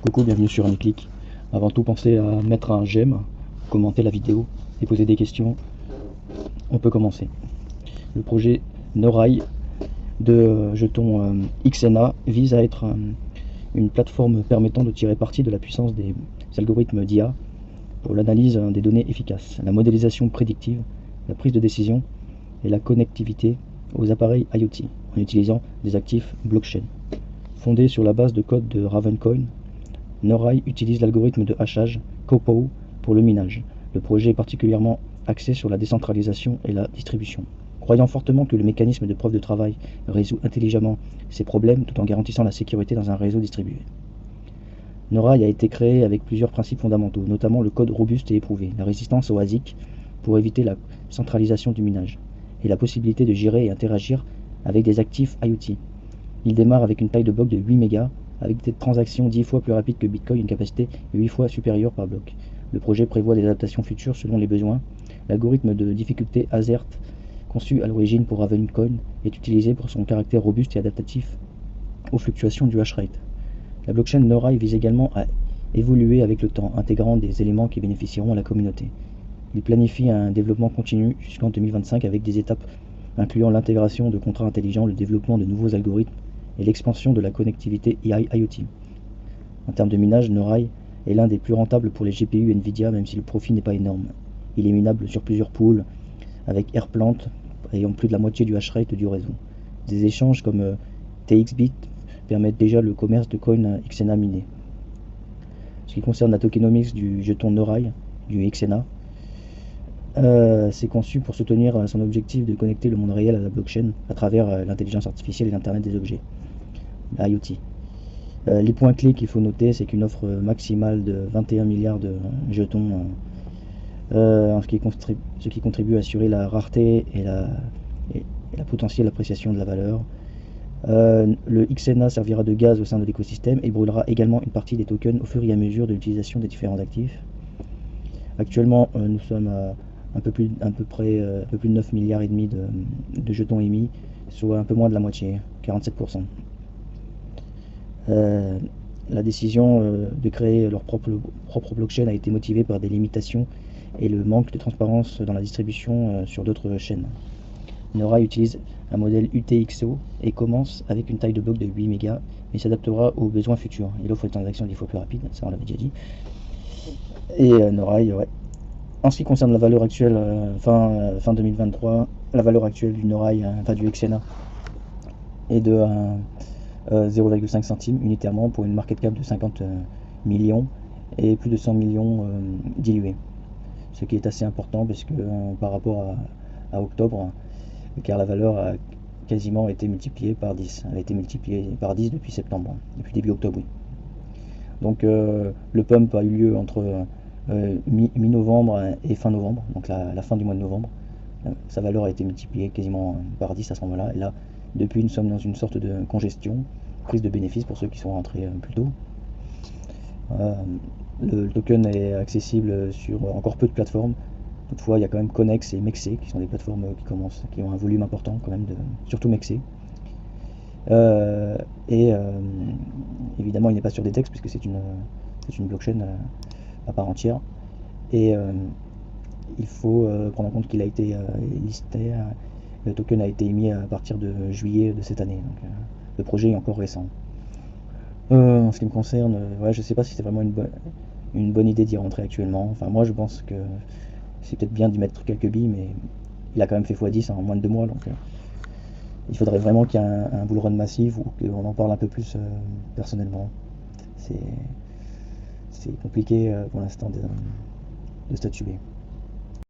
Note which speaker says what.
Speaker 1: Coucou, bienvenue sur Uniclick. Avant tout, pensez à mettre un j'aime, commenter la vidéo et poser des questions. On peut commencer. Le projet Norai de jetons XNA vise à être une plateforme permettant de tirer parti de la puissance des algorithmes d'IA pour l'analyse des données efficaces, la modélisation prédictive, la prise de décision et la connectivité aux appareils IoT en utilisant des actifs blockchain. Fondé sur la base de code de Ravencoin, Norai utilise l'algorithme de hachage CoPoW pour le minage. Le projet est particulièrement axé sur la décentralisation et la distribution. Croyant fortement que le mécanisme de preuve de travail résout intelligemment ces problèmes tout en garantissant la sécurité dans un réseau distribué. Norai a été créé avec plusieurs principes fondamentaux, notamment le code robuste et éprouvé, la résistance au ASIC pour éviter la centralisation du minage, et la possibilité de gérer et interagir avec des actifs IoT. Il démarre avec une taille de bloc de 8 mégas, avec des transactions 10 fois plus rapides que Bitcoin, une capacité 8 fois supérieure par bloc. Le projet prévoit des adaptations futures selon les besoins. L'algorithme de difficulté AZERT, conçu à l'origine pour Ravencoin, est utilisé pour son caractère robuste et adaptatif aux fluctuations du hashrate. La blockchain Norai vise également à évoluer avec le temps, intégrant des éléments qui bénéficieront à la communauté. Il planifie un développement continu jusqu'en 2025 avec des étapes incluant l'intégration de contrats intelligents, le développement de nouveaux algorithmes et l'expansion de la connectivité IoT. En termes de minage, Norai est l'un des plus rentables pour les GPU Nvidia, même si le profit n'est pas énorme. Il est minable sur plusieurs pools, avec Airplant ayant plus de la moitié du hashrate du réseau. Des échanges comme TXBit permettent déjà le commerce de coins XNA minés. Ce qui concerne la tokenomics du jeton Norai, du XNA, c'est conçu pour soutenir son objectif de connecter le monde réel à la blockchain à travers l'intelligence artificielle et l'Internet des objets, l'IoT. Les points clés qu'il faut noter, c'est qu'une offre maximale de 21 milliards de jetons, ce qui contribue à assurer la rareté et la potentielle appréciation de la valeur. Le XNA servira de gaz au sein de l'écosystème et brûlera également une partie des tokens au fur et à mesure de l'utilisation des différents actifs. Actuellement, nous sommes à un peu plus de 9 milliards et demi de jetons émis, soit un peu moins de la moitié, 47%. La décision de créer leur propre blockchain a été motivée par des limitations et le manque de transparence dans la distribution sur d'autres chaînes. Norai utilise un modèle UTXO et commence avec une taille de bloc de 8 mégas, mais s'adaptera aux besoins futurs. Il offre des transactions 10 fois plus rapides, ça on l'avait déjà dit. Et Norai, ouais. En ce qui concerne la valeur actuelle, fin 2023, la valeur actuelle du Norai, du XNA, est de 0,5 centimes unitairement pour une market cap de 50 millions et plus de 100 millions dilués. Ce qui est assez important parce que par rapport à octobre, car la valeur a quasiment été multipliée par 10. Elle a été multipliée par 10 depuis septembre, depuis début octobre. Oui. Donc le pump a eu lieu entre mi-novembre et fin novembre, donc la fin du mois de novembre. Sa valeur a été multipliée quasiment par 10 à ce moment-là. Et là, depuis, nous sommes dans une sorte de congestion, prise de bénéfices pour ceux qui sont rentrés plus tôt. Le token est accessible sur encore peu de plateformes. Toutefois, il y a quand même Connex et Mexe qui sont des plateformes qui ont un volume important quand même, surtout Mexe. Évidemment, il n'est pas sur des textes puisque c'est une blockchain à part entière. Et il faut prendre en compte qu'il a été listé. Le token a été émis à partir de juillet de cette année. Donc, le projet est encore récent. En ce qui me concerne, je ne sais pas si c'est vraiment une bonne idée d'y rentrer actuellement. Enfin, moi, je pense que c'est peut-être bien d'y mettre quelques billes, mais il a quand même fait x10 en moins de 2 mois. Donc, il faudrait vraiment qu'il y ait un bull run massif ou qu'on en parle un peu plus personnellement. C'est compliqué pour l'instant de statuer.